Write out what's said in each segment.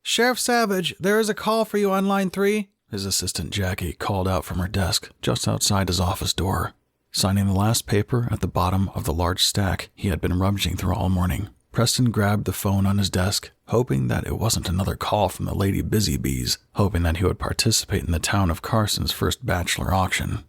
Sheriff Savage, there is a call for you on line 3. His assistant Jackie called out from her desk just outside his office door, signing the last paper at the bottom of the large stack he had been rummaging through all morning. Preston grabbed the phone on his desk, hoping that it wasn't another call from the Lady Busy Bees, hoping that he would participate in the town of Carson's first bachelor auction.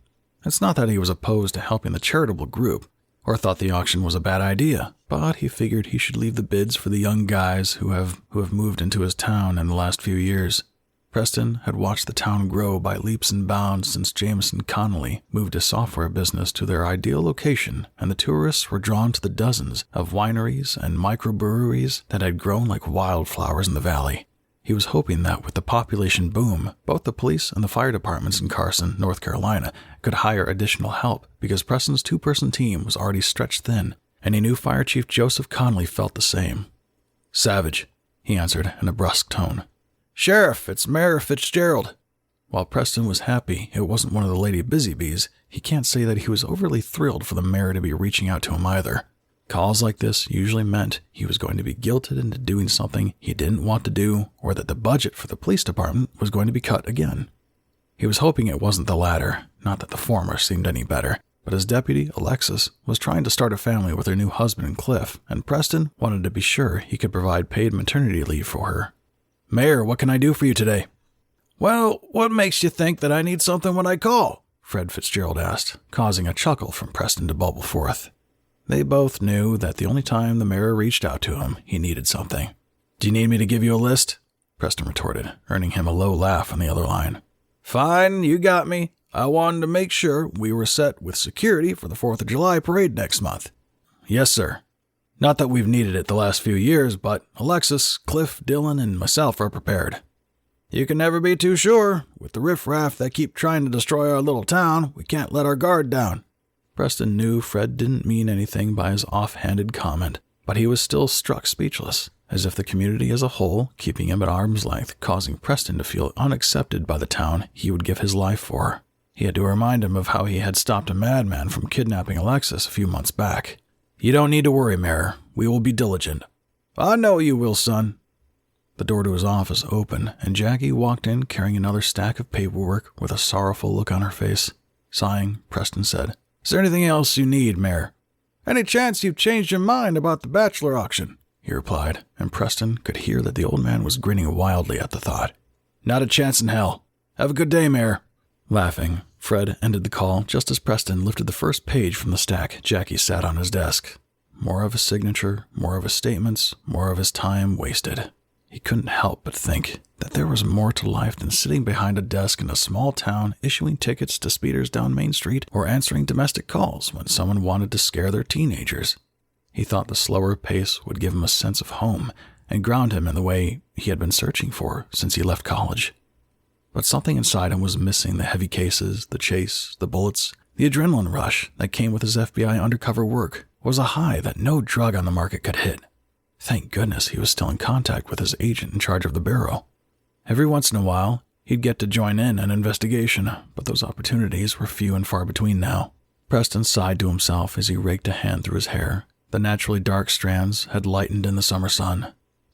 It's not that he was opposed to helping the charitable group, or thought the auction was a bad idea, but he figured he should leave the bids for the young guys who have moved into his town in the last few years. Preston had watched the town grow by leaps and bounds since Jameson Connolly moved his software business to their ideal location, and the tourists were drawn to the dozens of wineries and microbreweries that had grown like wildflowers in the valley. He was hoping that with the population boom, both the police and the fire departments in Carson, North Carolina, could hire additional help because Preston's 2-person team was already stretched thin, and he knew Fire Chief Joseph Connolly felt the same. "Savage," he answered in a brusque tone. "Sheriff, it's Mayor Fitzgerald." While Preston was happy it wasn't one of the Lady Busy Bees, he can't say that he was overly thrilled for the mayor to be reaching out to him either. Calls like this usually meant he was going to be guilted into doing something he didn't want to do, or that the budget for the police department was going to be cut again. He was hoping it wasn't the latter, not that the former seemed any better, but his deputy, Alexis, was trying to start a family with her new husband, Cliff, and Preston wanted to be sure he could provide paid maternity leave for her. "Mayor, what can I do for you today?" "Well, what makes you think that I need something when I call?" Fred Fitzgerald asked, causing a chuckle from Preston to bubble forth. They both knew that the only time the mayor reached out to him, he needed something. "Do you need me to give you a list?" Preston retorted, earning him a low laugh on the other line. "Fine, you got me. I wanted to make sure we were set with security for the 4th of July parade next month." "Yes, sir. Not that we've needed it the last few years, but Alexis, Cliff, Dylan, and myself are prepared." "You can never be too sure. With the riffraff that keep trying to destroy our little town, we can't let our guard down." Preston knew Fred didn't mean anything by his offhanded comment, but he was still struck speechless, as if the community as a whole, keeping him at arm's length, causing Preston to feel unaccepted by the town he would give his life for. He had to remind him of how he had stopped a madman from kidnapping Alexis a few months back. "You don't need to worry, Mayor. We will be diligent." "I know you will, son." The door to his office opened, and Jackie walked in carrying another stack of paperwork with a sorrowful look on her face. Sighing, Preston said, "Is there anything else you need, Mayor?" "Any chance you've changed your mind about the bachelor auction?" he replied, and Preston could hear that the old man was grinning wildly at the thought. "Not a chance in hell. Have a good day, Mayor." Laughing, Fred ended the call just as Preston lifted the first page from the stack Jackie sat on his desk. More of his signature, more of his statements, more of his time wasted. He couldn't help but think that there was more to life than sitting behind a desk in a small town issuing tickets to speeders down Main Street or answering domestic calls when someone wanted to scare their teenagers. He thought the slower pace would give him a sense of home and ground him in the way he had been searching for since he left college. But something inside him was missing: the heavy cases, the chase, the bullets. The adrenaline rush that came with his FBI undercover work was a high that no drug on the market could hit. Thank goodness he was still in contact with his agent in charge of the bureau. Every once in a while, he'd get to join in an investigation, but those opportunities were few and far between now. Preston sighed to himself as he raked a hand through his hair. The naturally dark strands had lightened in the summer sun.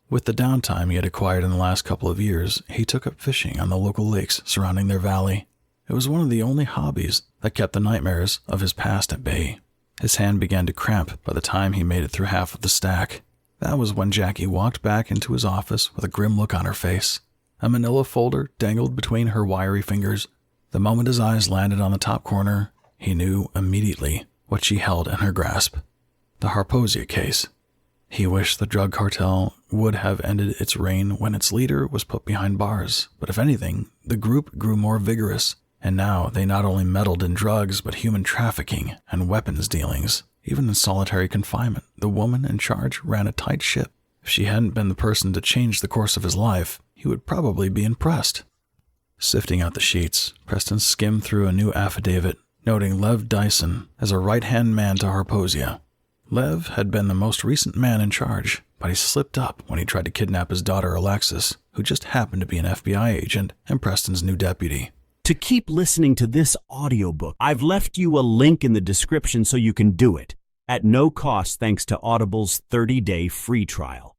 With the downtime he had acquired in the last couple of years, he took up fishing on the local lakes surrounding their valley. It was one of the only hobbies that kept the nightmares of his past at bay. His hand began to cramp by the time he made it through half of the stack. That was when Jackie walked back into his office with a grim look on her face. A manila folder dangled between her wiry fingers. The moment his eyes landed on the top corner, he knew immediately what she held in her grasp. The Harposia case. He wished the drug cartel would have ended its reign when its leader was put behind bars, but if anything, the group grew more vigorous, and now they not only meddled in drugs but human trafficking and weapons dealings. Even in solitary confinement, the woman in charge ran a tight ship. If she hadn't been the person to change the course of his life, he would probably be impressed. Sifting out the sheets, Preston skimmed through a new affidavit, noting Lev Dyson as a right-hand man to Harposia. Lev had been the most recent man in charge, but he slipped up when he tried to kidnap his daughter Alexis, who just happened to be an FBI agent and Preston's new deputy. To keep listening to this audiobook, I've left you a link in the description so you can do it, at no cost thanks to Audible's 30-day free trial.